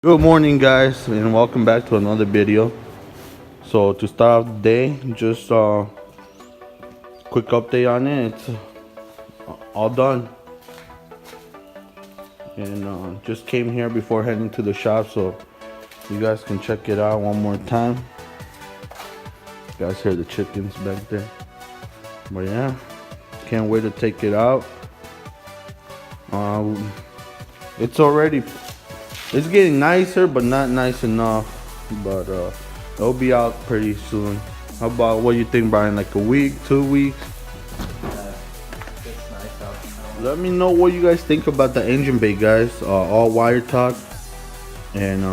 Good morning, guys, and welcome back to another video. So to start off the day, just quick update on it. It's all done, and just came here before heading to the shop, so you guys can check it out one more time. You guys hear the chickens back there, but yeah, can't wait to take it out. It's already. It's getting nicer, but not nice enough. But it'll be out pretty soon. How about what you think, Brian? Like a week, 2 weeks? Yeah, it's nice out. Let me know what you guys think about the engine bay, guys. All wire top, and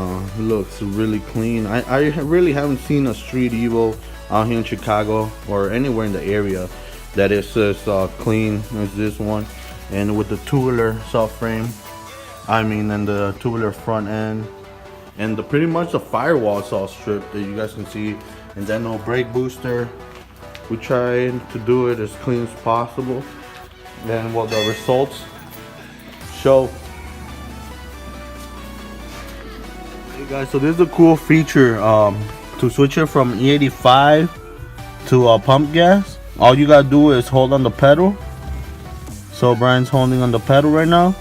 looks really clean. I really haven't seen a street Evo out here in Chicago or anywhere in the area that is as clean as this one, and with the tubular subframe. And the tubular front end, and pretty much the firewall is all stripped that you guys can see, and then no brake booster. We tried to do it as clean as possible. Then the results show. Hey guys, so this is a cool feature to switch it from E85 to pump gas. All you gotta do is hold on the pedal. So Brian's holding on the pedal right now.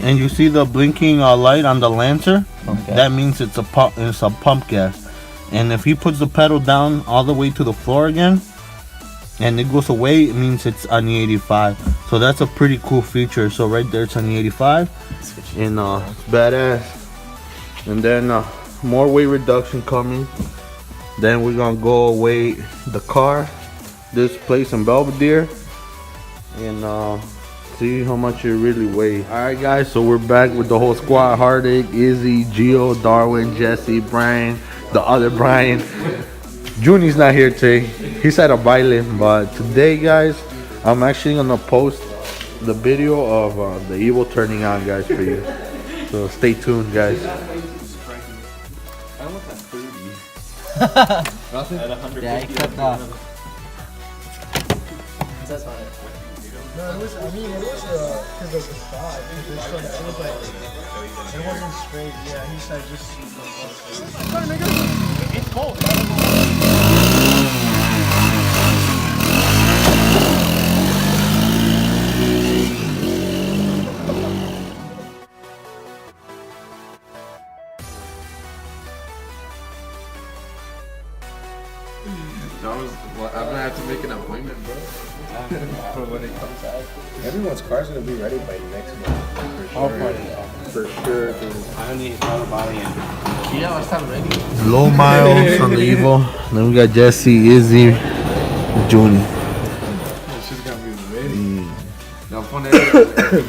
And you see the blinking light on the Lancer? That means it's a pump gas. And if he puts the pedal down all the way to the floor again, and it goes away, it means it's on the 85. So that's a pretty cool feature. So right there, it's on the 85, and it's badass. And then more weight reduction coming. Then we're gonna go weigh the car, this place in Belvedere, and see how much it really weighs. Alright guys, so we're back with the whole squad. Hardick, Izzy, Gio, Darwin, Jesse, Brian, the other Brian. Junie's not here today. He's at a baile. But today, guys, I'm actually gonna post the video of the Evo turning on, guys, for you. So stay tuned, guys. I don't want that fruity. At 150. Yeah, he cut off. That's fine. No, it was because of the spot. It was like, it wasn't straight. Yeah, he said just. It's cold. I'm gonna have to make an appointment, bro. For when it comes out. Everyone's car's gonna be ready by next month. For sure, dude. I don't need to talk about it yet. Yeah, let's have ready. Low miles on the Evo. Then we got Jesse, Izzy, Junie. She's gonna be ready. Now, pon sister.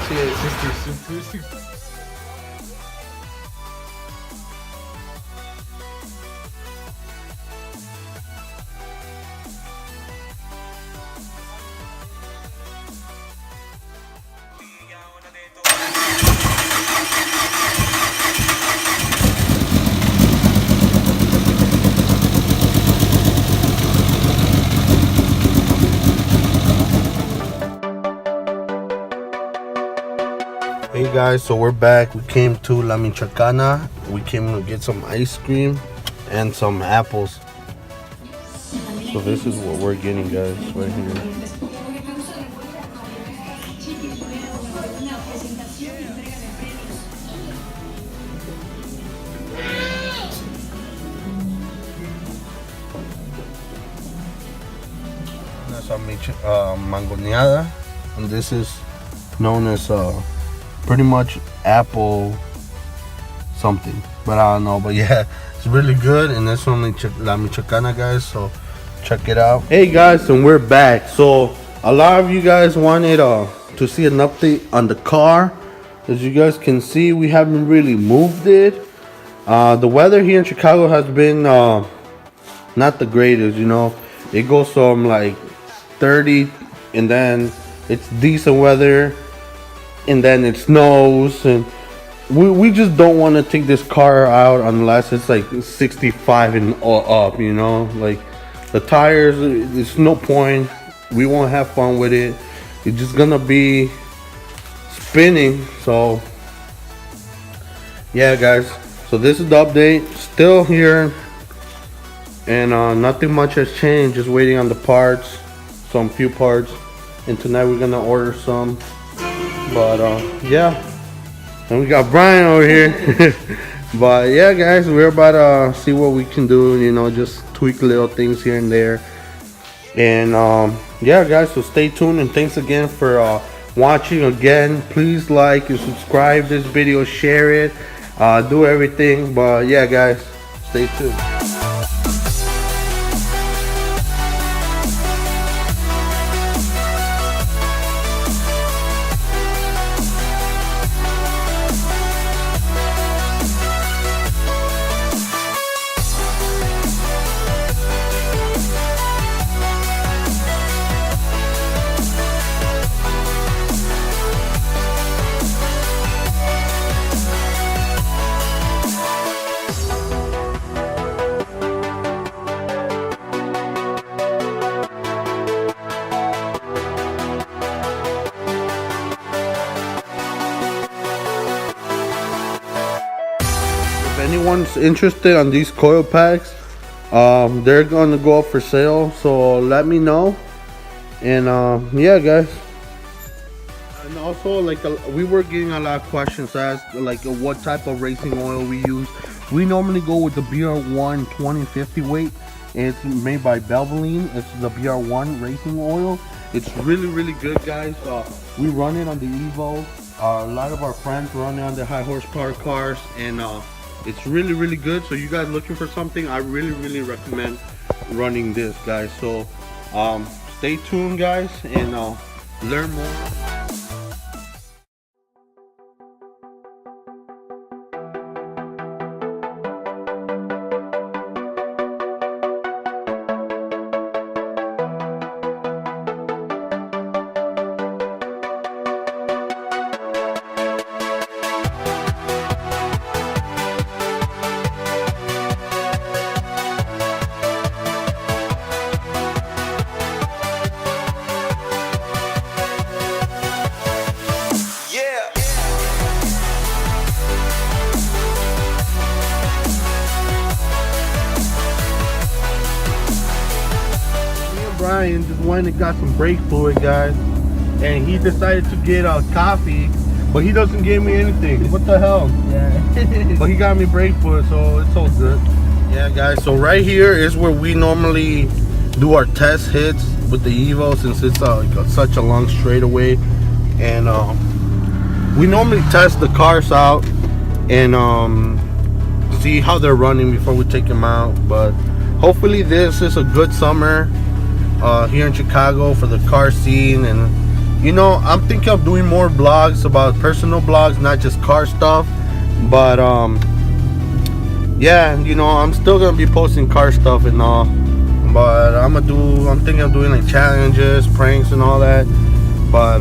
Hey guys, so we're back. We came to La Michoacana. We came to get some ice cream and some apples. So this is what we're getting, guys, right here. That's a mangoneada, and this is known as pretty much apple something, but I don't know. But yeah, it's really good, and that's from La Michoacana, guys, so check it out. Hey guys, and we're back. So a lot of you guys wanted to see an update on the car. As you guys can see, we haven't really moved it. The weather here in Chicago has been not the greatest, you know. It goes from like 30, and then it's decent weather, and then it snows, and we just don't want to take this car out unless it's like 65 and up, you know. Like the tires, there's no point. We won't have fun with it. It's just gonna be spinning. So yeah, guys. So this is the update. Still here, and nothing much has changed. Just waiting on the parts, some few parts, and tonight we're gonna order some. But yeah, and we got Brian over here. But yeah, guys, we're about to see what we can do. You know, just tweak little things here and there. And yeah, guys, so stay tuned, and thanks again for watching. Again, please like and subscribe this video, share it, do everything. But yeah, guys, stay tuned. If anyone's interested on these coil packs, they're gonna go up for sale, so let me know. And yeah, guys. And also, like, we were getting a lot of questions asked, like what type of racing oil we use. We normally go with the BR1 2050 weight. It's made by Valvoline. It's the BR1 racing oil. It's really good, guys. We run it on the Evo. A lot of our friends run it on the high horsepower cars, and it's really good. So you guys looking for something, I really recommend running this, guys. So stay tuned, guys, and learn more. Brian just went and got some brake fluid, guys, and he decided to get a coffee, but he doesn't give me anything. What the hell? Yeah. But he got me brake fluid, so it's all good. Yeah, guys, so right here is where we normally do our test hits with the Evo, since it's such a long straightaway. And we normally test the cars out and see how they're running before we take them out. But hopefully this is a good summer here in Chicago for the car scene. And you know, I'm thinking of doing more vlogs, about personal vlogs, not just car stuff. But yeah, you know, I'm still gonna be posting car stuff and all, but I'm thinking of doing like challenges, pranks and all that. But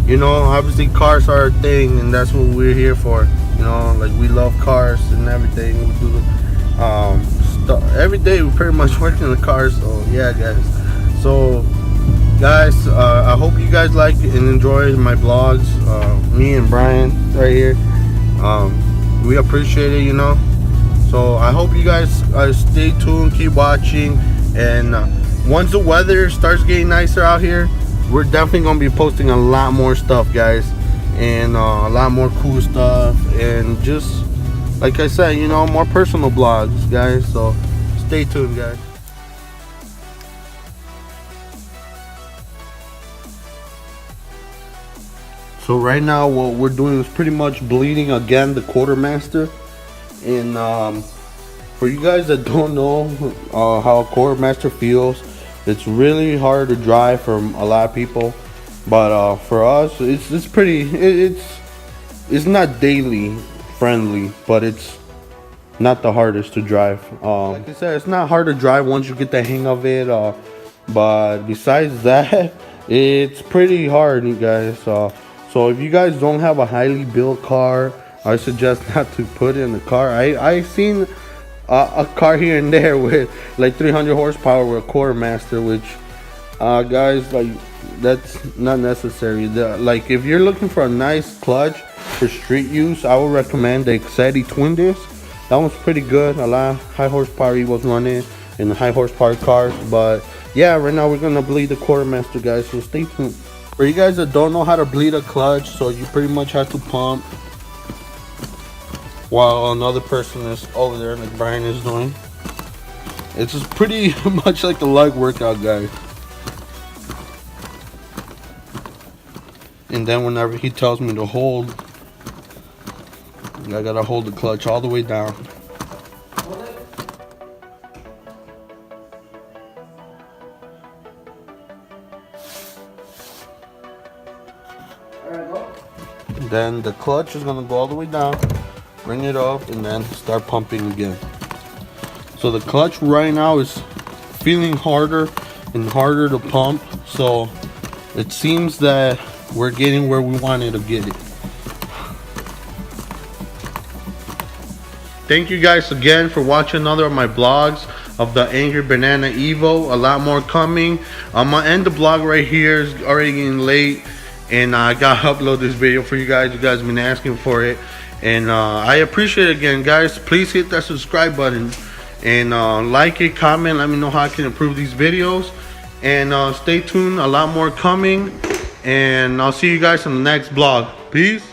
you know, obviously cars are a thing, and that's what we're here for. You know, like, we love cars and everything. We do every day we pretty much work in the cars. So yeah, guys, so guys, I hope you guys like and enjoy my vlogs, me and Brian right here. We appreciate it, you know. So I hope you guys stay tuned, keep watching, and once the weather starts getting nicer out here, we're definitely gonna be posting a lot more stuff, guys, and a lot more cool stuff, and just like I said, you know, more personal vlogs, guys. So stay tuned, guys. So right now what we're doing is pretty much bleeding again the quartermaster. And for you guys that don't know how a quartermaster feels, it's really hard to drive for a lot of people, but for us it's pretty, it's not daily friendly, but it's not the hardest to drive. Like I said, it's not hard to drive once you get the hang of it, but besides that, it's pretty hard, you guys. So if you guys don't have a highly built car, I suggest not to put it in the car. I've seen a car here and there with like 300 horsepower with a quartermaster, which guys, like, that's not necessary. Like if you're looking for a nice clutch for street use, I would recommend the Exedi Twin Disc. That one's pretty good. A lot of high horsepower Evos running in high horsepower cars. But yeah, right now we're gonna bleed the Quartermaster, guys, so stay tuned. For you guys that don't know how to bleed a clutch, so you pretty much have to pump while another person is over there, like Brian is doing. It's just pretty much like a leg workout, guys. And then whenever he tells me to hold, I gotta hold the clutch all the way down. Then the clutch is gonna go all the way down, bring it up, and then start pumping again. So the clutch right now is feeling harder and harder to pump, so it seems that we're getting where we wanted to get it. Thank you guys again for watching another of my vlogs of the Angry Banana Evo. A lot more coming. I'm gonna end the vlog right here. It's already getting late, and I gotta upload this video for you guys. You guys have been asking for it, and I appreciate it again, guys. Please hit that subscribe button and like it, comment, let me know how I can improve these videos, and stay tuned. A lot more coming, and I'll see you guys in the next vlog. Peace.